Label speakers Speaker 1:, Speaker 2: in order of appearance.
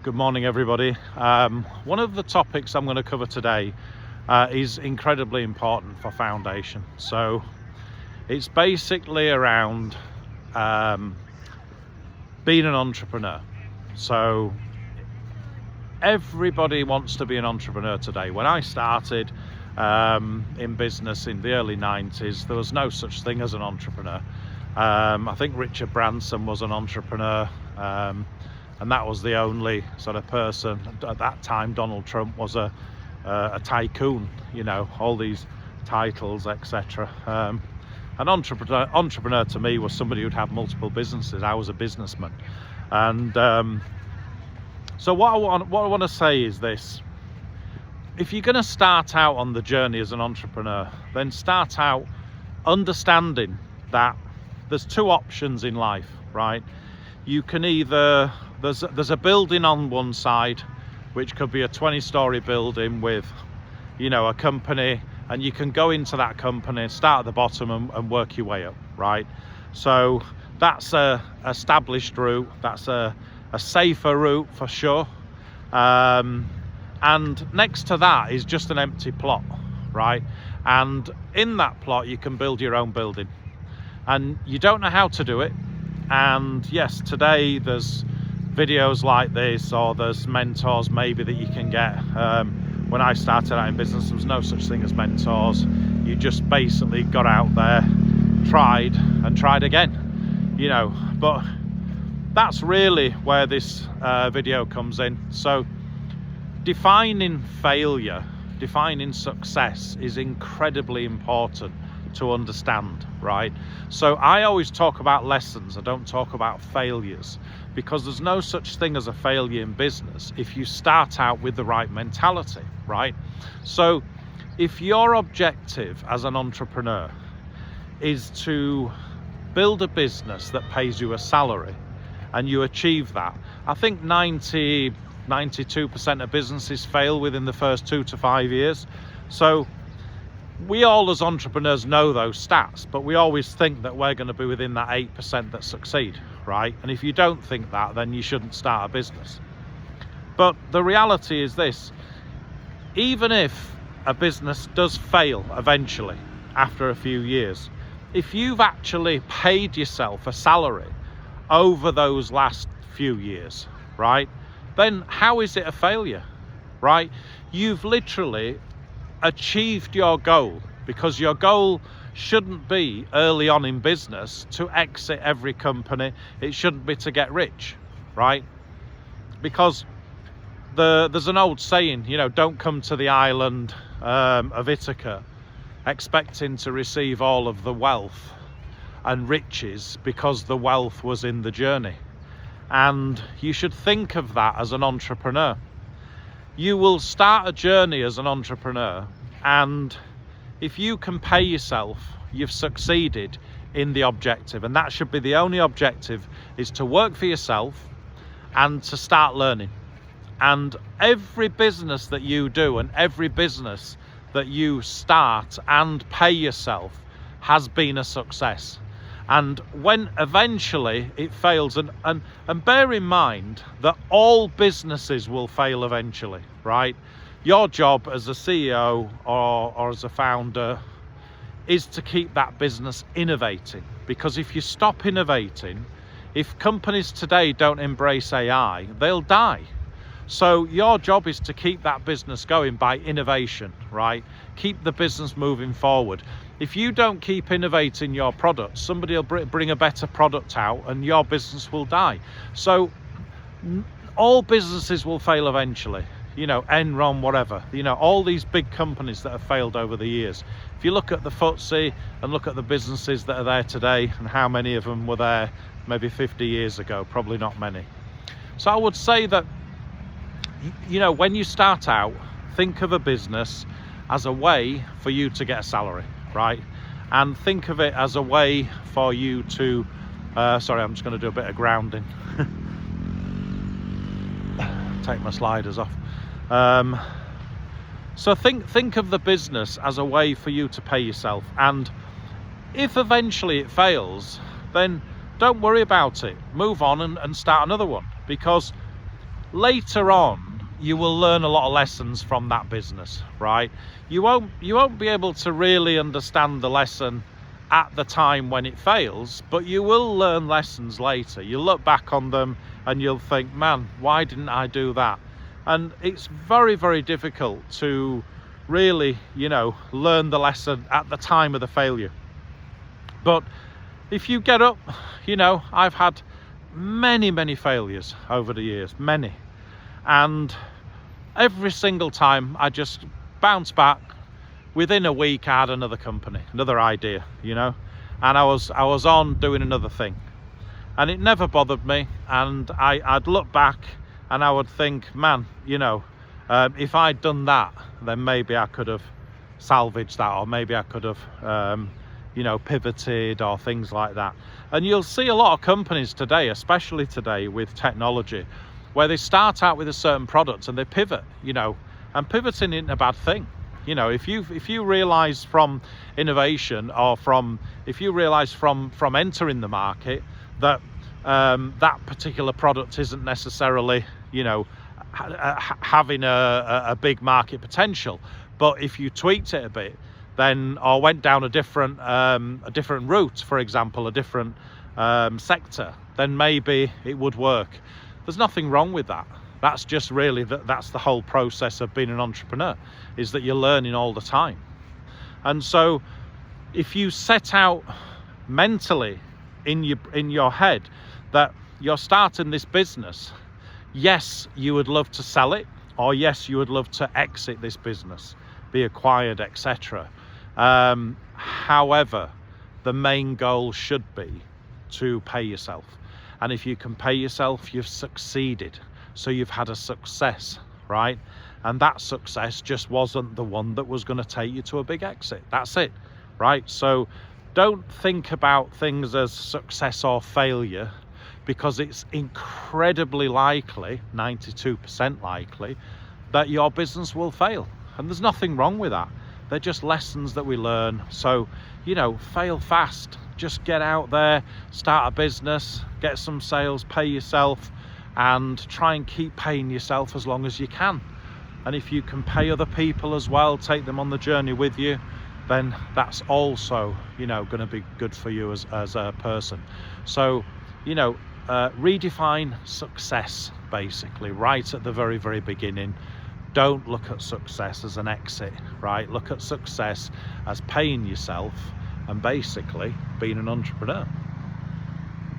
Speaker 1: Good morning, everybody. One of the topics I'm going to cover today is incredibly important for Foundation. So it's basically around being an entrepreneur. So everybody wants to be an entrepreneur today. When I started in business in the early 90s, there was no such thing as an entrepreneur. I think Richard Branson was an entrepreneur, and that was the only sort of person. At that time, Donald Trump was a tycoon, you know, all these titles, etc. An entrepreneur to me was somebody who'd have multiple businesses. I was a businessman. And so what I want to say is this: if you're going to start out on the journey as an entrepreneur, then start out understanding that there's two options in life, right? You can either, there's a building on one side, which could be a 20-story building with, you know, a company, and you can go into that company, start at the bottom and work your way up, right? So that's a established route, that's a safer route for sure. And next to that is just an empty plot, right? And in that plot you can build your own building, and you don't know how to do it. And yes, today there's videos like this, or there's mentors maybe that you can get. When I started out in business, there was no such thing as mentors. You just basically got out there, tried and tried again, you know. But that's really where this video comes in. So defining failure, defining success is incredibly important to understand, right? So I always talk about lessons, I don't talk about failures, because there's no such thing as a failure in business if you start out with the right mentality, right? So if your objective as an entrepreneur is to build a business that pays you a salary, and you achieve that, I think 92% of businesses fail within the first 2 to 5 years. So we all as entrepreneurs know those stats, but we always think that we're going to be within that 8% that succeed, right? And if you don't think that, then you shouldn't start a business. But the reality is this: even if a business does fail eventually after a few years, if you've actually paid yourself a salary over those last few years, right, then how is it a failure, right? You've literally achieved your goal, because your goal shouldn't be early on in business to exit every company. It shouldn't be to get rich, right? Because there's an old saying, you know, don't come to the island of Ithaca expecting to receive all of the wealth and riches, because the wealth was in the journey. And you should think of that as an entrepreneur. You will start a journey as an entrepreneur, and if you can pay yourself, you've succeeded in the objective. And that should be the only objective, is to work for yourself and to start learning. And every business that you do, and every business that you start and pay yourself, has been a success. And when eventually it fails, and bear in mind that all businesses will fail eventually, right? Your job as a CEO or as a founder is to keep that business innovating, because if you stop innovating, if companies today don't embrace AI, they'll die. So your job is to keep that business going by innovation, right? Keep the business moving forward. If you don't keep innovating your product, somebody will bring a better product out and your business will die. So all businesses will fail eventually, you know, Enron, whatever, you know, all these big companies that have failed over the years. If you look at the FTSE and look at the businesses that are there today, and how many of them were there maybe 50 years ago, probably not many. So I would say that, you know, when you start out, think of a business as a way for you to get a salary, right? And think of it as a way for you to sorry, I'm just going to do a bit of grounding. Take my sliders off. So think of the business as a way for you to pay yourself, and if eventually it fails, then don't worry about it, move on and start another one, because later on you will learn a lot of lessons from that business, right? You won't be able to really understand the lesson at the time when it fails, but you will learn lessons later. You'll look back on them and you'll think, man, why didn't I do that? And it's very, very difficult to really, learn the lesson at the time of the failure. But if you get up, I've had many failures over the years, many. And every single time I just bounce back. Within a week I had another company, another idea, and I was on doing another thing. And it never bothered me, and I'd look back and I would think, man, if I'd done that, then maybe I could have salvaged that, or maybe I could have pivoted or things like that. And you'll see a lot of companies today, especially today with technology, where they start out with a certain product and they pivot, and pivoting isn't a bad thing. If you realize from innovation, or if you realize from entering the market that that particular product isn't necessarily having a big market potential, but if you tweaked it a bit, then, or went down a different route, for example, a different sector, then maybe it would work. There's nothing wrong with that. That's just really, that's the whole process of being an entrepreneur, is that you're learning all the time. And so if you set out mentally in your head that you're starting this business, yes, you would love to sell it, or yes, you would love to exit this business, be acquired, etc. However, the main goal should be to pay yourself. And if you can pay yourself, you've succeeded. So you've had a success, right? And that success just wasn't the one that was going to take you to a big exit. That's it, right? So don't think about things as success or failure, because it's incredibly likely, 92% likely, that your business will fail. And there's nothing wrong with that. They're just lessons that we learn. So, fail fast. Just get out there, start a business, get some sales, pay yourself, and try and keep paying yourself as long as you can. And if you can pay other people as well, take them on the journey with you, then that's also, going to be good for you as a person. So, redefine success, basically, right at the very, very beginning. Don't look at success as an exit, right? Look at success as paying yourself and basically being an entrepreneur.